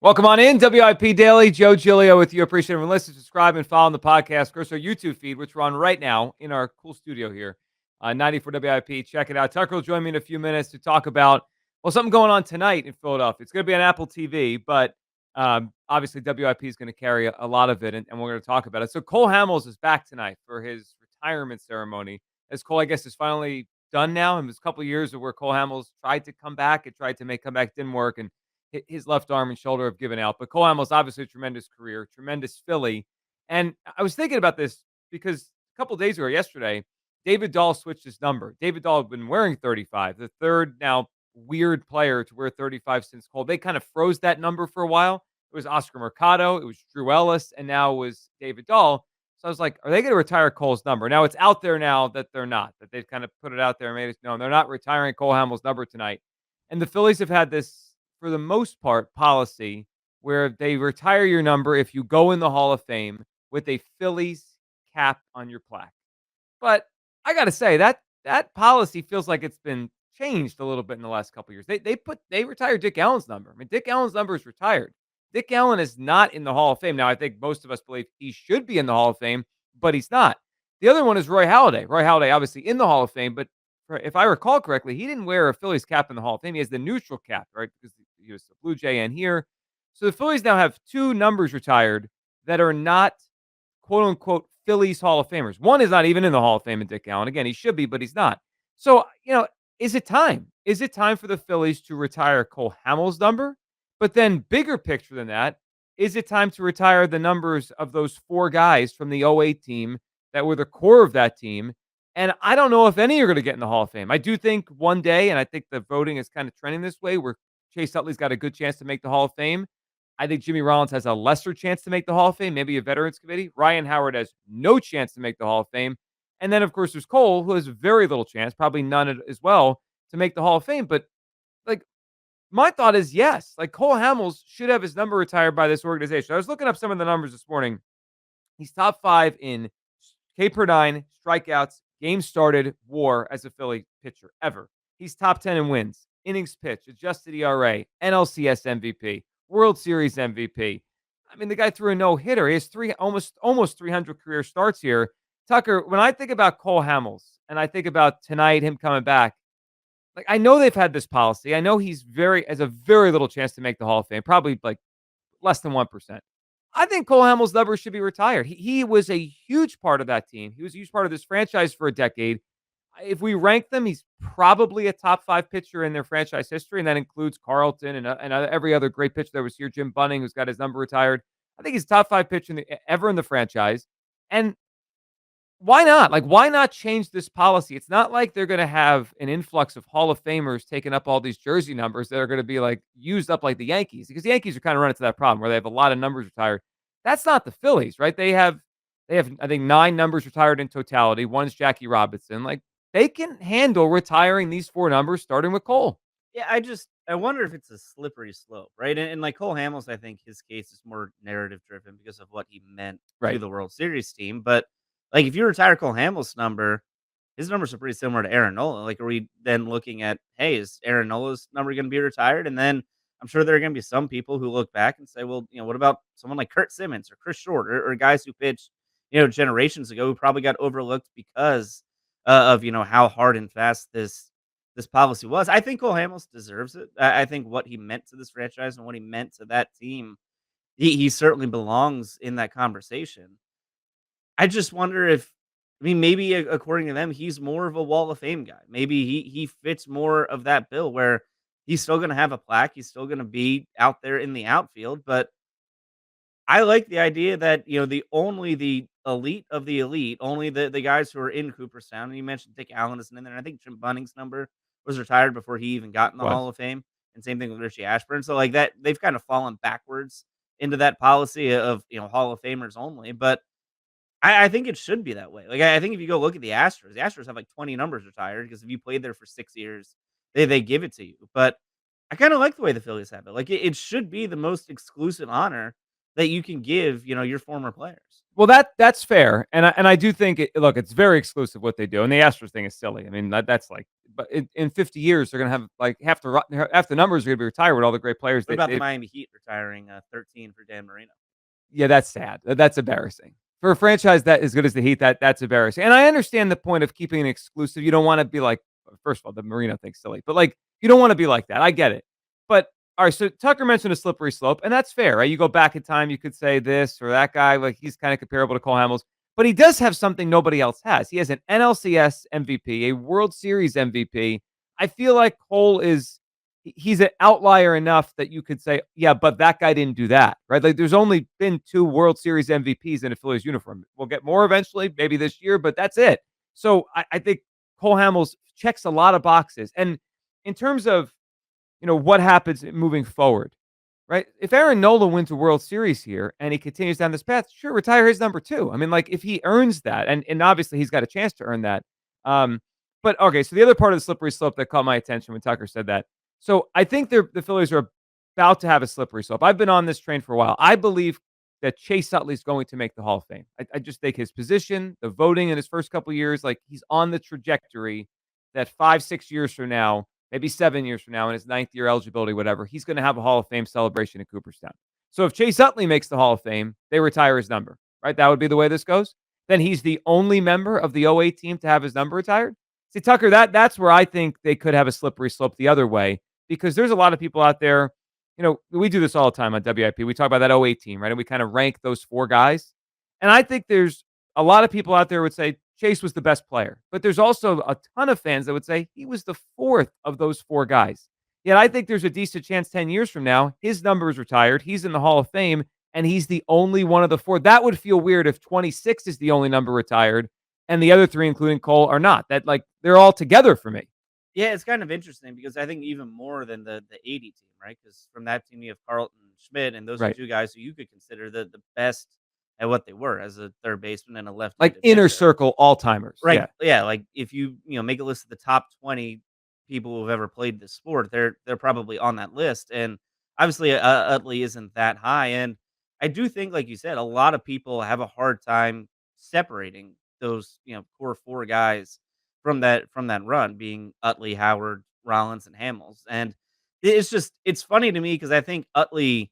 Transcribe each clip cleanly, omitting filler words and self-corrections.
Welcome on in, WIP Daily. Joe Giglio with you. Appreciate everyone listening, subscribe, and follow the podcast. Of course, our YouTube feed, which we're on right now in our cool studio here, 94 WIP. Check it out. Tucker will join me in a few minutes to talk about, well, something going on tonight in Philadelphia. It's going to be on Apple TV, but obviously WIP is going to carry a lot of it, and we're going to talk about it. So Cole Hamels is back tonight for his retirement ceremony. As Cole, I guess, is finally done now. And it was a couple of years of where Cole Hamels tried to come back. It tried to make comeback, didn't work, and his left arm and shoulder have given out. But Cole Hamels, obviously a tremendous career, tremendous Philly. And I was thinking about this because a couple of days ago, yesterday, David Dahl switched his number. David Dahl had been wearing 35, the third now weird player to wear 35 since Cole. They kind of froze that number for a while. It was Oscar Mercado, it was Drew Ellis, and now it was David Dahl. So I was like, are they going to retire Cole's number? Now it's out there now that they're not, that they've kind of put it out there and made it known they're not retiring Cole Hamels' number tonight. And the Phillies have had this, for the most part, policy where they retire your number if you go in the Hall of Fame with a Phillies cap on your plaque. But I got to say that policy feels like it's been changed a little bit in the last couple of years. They retired Dick Allen's number. I mean, Dick Allen's number is retired. Dick Allen is not in the Hall of Fame. Now, I think most of us believe he should be in the Hall of Fame, but he's not. The other one is Roy Halladay. Roy Halladay, obviously in the Hall of Fame, but if I recall correctly, he didn't wear a Phillies cap in the Hall of Fame. He has the neutral cap, right? Because he was a Blue Jay and here. So the Phillies now have two numbers retired that are not quote unquote Phillies Hall of Famers. One is not even in the Hall of Fame in Dick Allen. Again, he should be, but he's not. So, is it time? Is it time for the Phillies to retire Cole Hamels' number? But then, bigger picture than that, is it time to retire the numbers of those four guys from the '08 team that were the core of that team? And I don't know if any are going to get in the Hall of Fame. I do think one day, and I think the voting is kind of trending this way, where Chase Utley's got a good chance to make the Hall of Fame. I think Jimmy Rollins has a lesser chance to make the Hall of Fame, maybe a Veterans Committee. Ryan Howard has no chance to make the Hall of Fame. And then, of course, there's Cole, who has very little chance, probably none as well, to make the Hall of Fame. But, like, my thought is yes. Like, Cole Hamels should have his number retired by this organization. I was looking up some of the numbers this morning. He's top 5 in K per 9, strikeouts, games started, WAR as a Philly pitcher ever. He's top 10 in wins, innings pitched, adjusted ERA, NLCS MVP, World Series MVP. I mean, the guy threw a no-hitter. He has almost 300 career starts here. Tucker, when I think about Cole Hamels and I think about tonight, him coming back, like, I know they've had this policy. I know has a very little chance to make the Hall of Fame, probably like less than 1%. I think Cole Hamels' number should be retired. He was a huge part of that team. He was a huge part of this franchise for a decade. If we rank them, he's probably a top 5 pitcher in their franchise history, and that includes Carlton and every other great pitcher that was here. Jim Bunning, who's got his number retired. I think he's top 5 pitcher ever in the franchise. And why not? Like, why not change this policy? It's not like they're going to have an influx of Hall of Famers taking up all these jersey numbers that are going to be like used up like the Yankees, because the Yankees are kind of running into that problem where they have a lot of numbers retired. That's not the Phillies, right? They have I think 9 numbers retired in totality. One's Jackie Robinson. Like, they can handle retiring these 4 numbers, starting with Cole. Yeah, I wonder if it's a slippery slope, right? And like Cole Hamels, I think his case is more narrative driven because of what he meant to Right. the World Series team. But like, if you retire Cole Hamels' number, his numbers are pretty similar to Aaron Nola. Like, are we then looking at, hey, is Aaron Nola's number going to be retired? And then I'm sure there are going to be some people who look back and say, well, what about someone like Kurt Simmons or Chris Short or guys who pitched, generations ago who probably got overlooked because of how hard and fast this policy was. I think Cole Hamels deserves it. I think what he meant to this franchise and what he meant to that team, he certainly belongs in that conversation. I just wonder if, I mean, maybe according to them, he's more of a Wall of Fame guy. Maybe he fits more of that bill where he's still going to have a plaque. He's still going to be out there in the outfield. But I like the idea that, the elite of the elite, only the guys who are in Cooperstown. And you mentioned Dick Allen isn't in there. I think Jim Bunning's number was retired before he even got in the Was. Hall of Fame. And same thing with Richie Ashburn. So like that, they've kind of fallen backwards into that policy of, Hall of Famers only. But I think it should be that way. Like, I think if you go look at the Astros have like 20 numbers retired because if you played there for 6 years, they give it to you. But I kind of like the way the Phillies have it. Like, it should be the most exclusive honor that you can give, your former players. Well, that's fair, and I do think look, it's very exclusive what they do, and the Astros thing is silly. I mean, that's like but in 50 years, they're gonna have like half the numbers are gonna be retired with all the great players What that about the they. Miami Heat retiring 13 for Dan Marino? Yeah, that's sad. That's embarrassing. For a franchise that as good as the Heat, that's embarrassing. And I understand the point of keeping it exclusive. You don't want to be like, first of all, the Marino thing's silly, but like, you don't want to be like that. I get it. But all right, so Tucker mentioned a slippery slope, and that's fair, right? You go back in time, you could say this or that guy, like he's kind of comparable to Cole Hamels, but he does have something nobody else has. He has an NLCS MVP, a World Series MVP. I feel like Cole is he's an outlier enough that you could say, yeah, but that guy didn't do that, right? Like there's only been 2 World Series MVPs in a Phillies uniform. We'll get more eventually, maybe this year, but that's it. So I think Cole Hamels checks a lot of boxes. And in terms of, what happens moving forward, right? If Aaron Nola wins a World Series here and he continues down this path, sure, retire his number 2. I mean, like if he earns that, and obviously he's got a chance to earn that. Um, but okay, so the other part of the slippery slope that caught my attention when Tucker said that. So I think the Phillies are about to have a slippery slope. I've been on this train for a while. I believe that Chase Utley is going to make the Hall of Fame. I just think his position, the voting in his first couple years, like he's on the trajectory that 5, 6 years from now, maybe 7 years from now, in his 9th year eligibility, whatever, he's going to have a Hall of Fame celebration in Cooperstown. So if Chase Utley makes the Hall of Fame, they retire his number, right? That would be the way this goes. Then he's the only member of the '08 team to have his number retired. See, Tucker, that's where I think they could have a slippery slope the other way because there's a lot of people out there. We do this all the time on WIP. We talk about that '08 team, right? And we kind of rank those 4 guys. And I think there's a lot of people out there would say Chase was the best player, but there's also a ton of fans that would say he was the 4th of those 4 guys. Yet I think there's a decent chance 10 years from now, his number is retired. He's in the Hall of Fame, and he's the only one of the 4. That would feel weird if 26 is the only number retired and the other 3, including Cole, are not. That like they're all together for me. Yeah, it's kind of interesting because I think even more than the '80 team, right? Because from that team you have Carlton Schmidt, and those are Right. 2 guys who you could consider the best at what they were as a third baseman and a Like left-handed inner pitcher. circle all timers. Right, Yeah. yeah, like, if make a list of the top 20 people who've ever played this sport, they're probably on that list, and obviously, Utley isn't that high, and I do think, like you said, a lot of people have a hard time separating those, core 4 guys from that run, being Utley, Howard, Rollins, and Hamels, and it's funny to me because I think Utley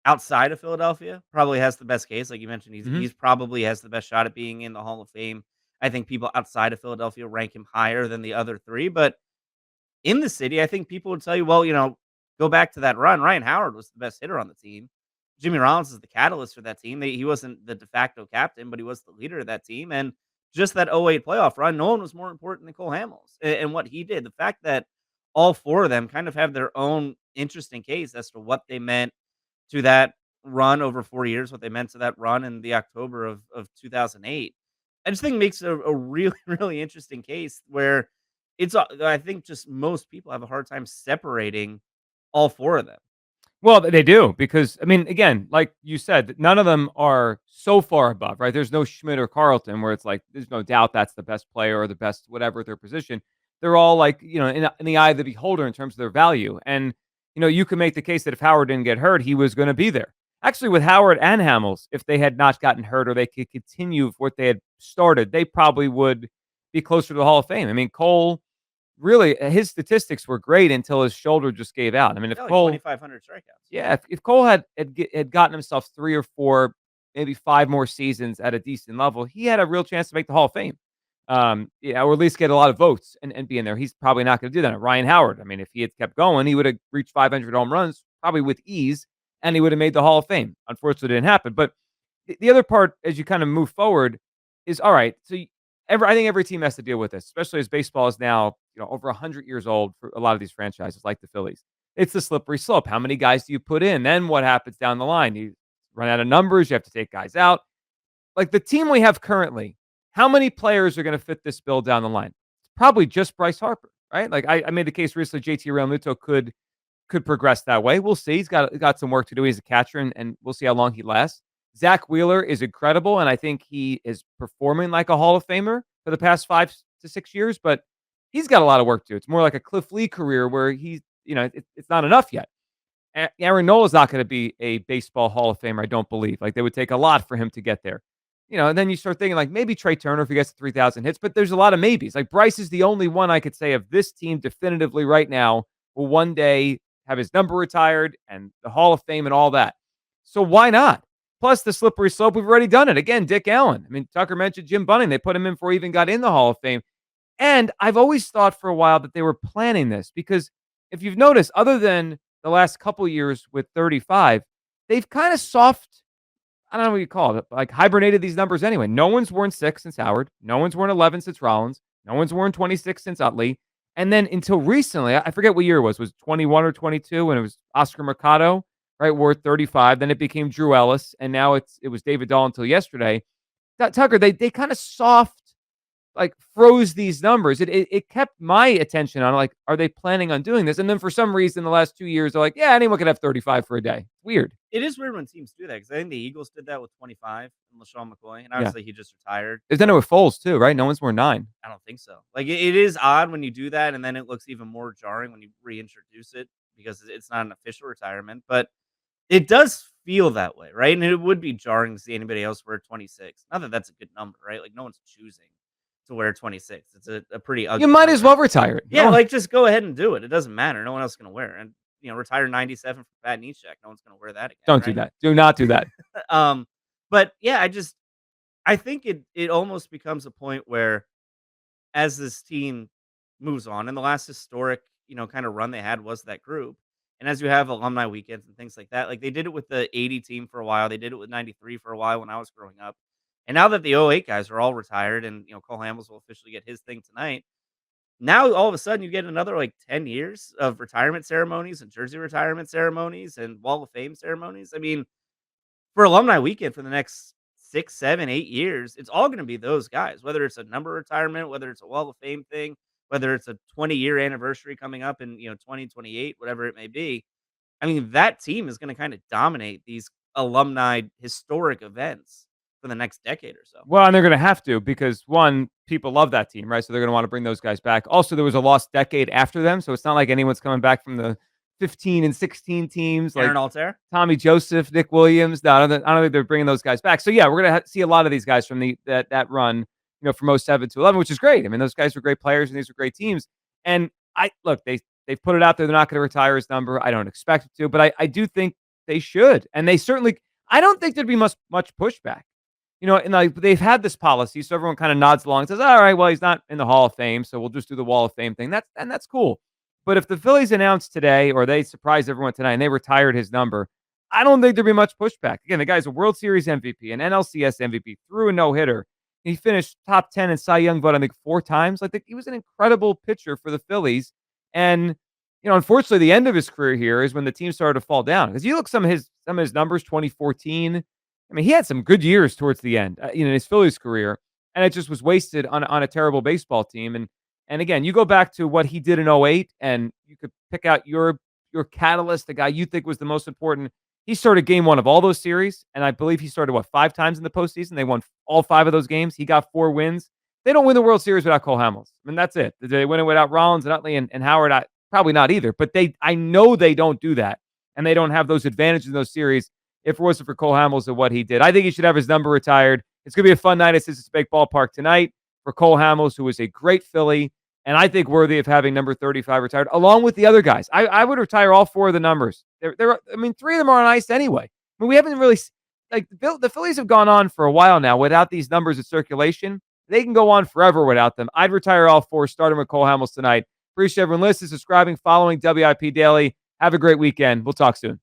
outside of Philadelphia, probably has the best case, like you mentioned, Mhm. he's probably has the best shot at being in the Hall of Fame. I think people outside of Philadelphia rank him higher than the other 3, but in the city, I think people would tell you, "Well, go back to that run. Ryan Howard was the best hitter on the team. Jimmy Rollins is the catalyst for that team. He wasn't the de facto captain, but he was the leader of that team, and just that '08 playoff run, no one was more important than Cole Hamels and what he did. The fact that all 4 of them kind of have their own interesting case as to what they meant to that run over 4 years, what they meant to that run in the October of 2008. I just think makes a really, really interesting case where I think just most people have a hard time separating all 4 of them. Well, they do because I mean, again, like you said, none of them are so far above, right? There's no Schmidt or Carlton where it's like there's no doubt that's the best player or the best whatever at their position. They're all like in the eye of the beholder in terms of their value, and you can make the case that if Howard didn't get hurt, he was going to be there. Actually, with Howard and Hamels, if they had not gotten hurt or they could continue what they had started, they probably would be closer to the Hall of Fame. I mean, Cole really his statistics were great until his shoulder just gave out. I mean, if Yeah, like Cole 2,500 strikeouts. yeah, if Cole had gotten himself 3 or 4, maybe 5 more seasons at a decent level, he had a real chance to make the Hall of Fame. Yeah, or at least get a lot of votes and be in there. He's probably not going to do that. Ryan Howard, I mean, if he had kept going, he would have reached 500 home runs probably with ease, and he would have made the Hall of Fame. Unfortunately, it didn't happen. But the other part, as you kind of move forward, is all right. So I think every team has to deal with this, especially as baseball is now over 100 years old for a lot of these franchises, like the Phillies. It's the slippery slope. How many guys do you put in? Then what happens down the line? You run out of numbers. You have to take guys out. Like the team we have currently, how many players are going to fit this bill down the line? It's probably just Bryce Harper, right? Like I made the case recently, JT Realmuto could progress that way. We'll see. He's got some work to do. He's a catcher, and we'll see how long he lasts. Zach Wheeler is incredible, and I think he is performing like a Hall of Famer for the past 5 to 6 years. But he's got a lot of work to do. It's more like a Cliff Lee career where it's not enough yet. Aaron Nola is not going to be a baseball Hall of Famer, I don't believe. Like they would take a lot for him to get there. And then you start thinking like maybe Trey Turner if he gets to 3,000 hits, but there's a lot of maybes. Like Bryce is the only one I could say of this team definitively right now will one day have his number retired and the Hall of Fame and all that. So why not? Plus the slippery slope, we've already done it. Again, Dick Allen. I mean, Tucker mentioned Jim Bunning. They put him in before he even got in the Hall of Fame. And I've always thought for a while that they were planning this because if you've noticed, other than the last couple years with 35, they've kind of I don't know what you call it, like hibernated these numbers anyway. No one's worn 6 since Howard. No one's worn 11 since Rollins. No one's worn 26 since Utley. And then until recently, I forget what year it was 21 or 22 when it was Oscar Mercado, right, wore 35. Then it became Drew Ellis, and now it was David Dahl until yesterday. Tucker, they kind of like froze these numbers. It kept my attention on like, are they planning on doing this? And then for some reason, the last 2 years, they're like, yeah, anyone could have 35 for a day. Weird. It is weird when teams do that because I think the Eagles did that with 25 and LaShawn McCoy, and Yeah. obviously he just retired. They've done it with Foles too, right? No one's worn 9. I don't think so. Like it is odd when you do that, and then it looks even more jarring when you reintroduce it because it's not an official retirement. But it does feel that way, right? And it would be jarring to see anybody else wear 26. Not that that's a good number, right? Like no one's choosing to wear 26. It's a pretty ugly You might number. as well retire it. Yeah, like just go ahead and do it. It doesn't matter. No one else is gonna wear it. And retire 97 for Pat Neshek. No one's gonna wear that again. Don't do right? that. Do not do that. But yeah, I think it almost becomes a point where as this team moves on, and the last historic, kind of run they had was that group. And as you have alumni weekends and things like that, like they did it with the 80 team for a while, they did it with 93 for a while when I was growing up. And now that the '08 guys are all retired and Cole Hamels will officially get his thing tonight, now all of a sudden you get another like 10 years of retirement ceremonies and jersey retirement ceremonies and Wall of Fame ceremonies. I mean, for alumni weekend for the next 6, 7, 8 years, it's all going to be those guys, whether it's a number retirement, whether it's a Wall of Fame thing, whether it's a 20-year anniversary coming up in 2028, whatever it may be. I mean, that team is going to kind of dominate these alumni historic events for the next decade or so. Well, and they're going to have to because one, people love that team, right? So they're going to want to bring those guys back. Also, there was a lost decade after them, so it's not like anyone's coming back from the 15 and 16 teams like Aaron Altair, Tommy Joseph, Nick Williams. No, I don't think they're bringing those guys back. So yeah, we're going to see a lot of these guys from that run, from 07 to 11, which is great. I mean, those guys were great players and these were great teams. And they've put it out there. They're not going to retire his number. I don't expect it to, but I do think they should. And they certainly, I don't think there'd be much pushback. And like they've had this policy, so everyone kind of nods along and says, "All right, well, he's not in the Hall of Fame, so we'll just do the Wall of Fame thing." That's cool. But if the Phillies announced today, or they surprised everyone tonight, and they retired his number, I don't think there'd be much pushback. Again, the guy's a World Series MVP, an NLCS MVP, threw a no hitter. He finished top 10 in Cy Young vote, I think 4 times. Like he was an incredible pitcher for the Phillies, and unfortunately, the end of his career here is when the team started to fall down. Because you look some of his numbers, 2014. I mean, he had some good years towards the end, in his Phillies career, and it just was wasted on a terrible baseball team. And again, you go back to what he did in '08, and you could pick out your catalyst, the guy you think was the most important. He started game 1 of all those series, and I believe he started 5 times in the postseason. They won all 5 of those games. He got 4 wins. They don't win the World Series without Cole Hamels. I mean, that's it. Did they win it without Rollins and Utley and Howard? Probably not either. But I know they don't do that, and they don't have those advantages in those series if it wasn't for Cole Hamels and what he did. I think he should have his number retired. It's going to be a fun night at Citizens Bank Ballpark tonight for Cole Hamels, who is a great Philly, and I think worthy of having number 35 retired, along with the other guys. I would retire all 4 of the numbers. 3 of them are on ice anyway. I mean, we haven't really the Phillies have gone on for a while now without these numbers in circulation. They can go on forever without them. I'd retire all 4, starting with Cole Hamels tonight. Appreciate everyone listening, subscribing, following WIP Daily. Have a great weekend. We'll talk soon.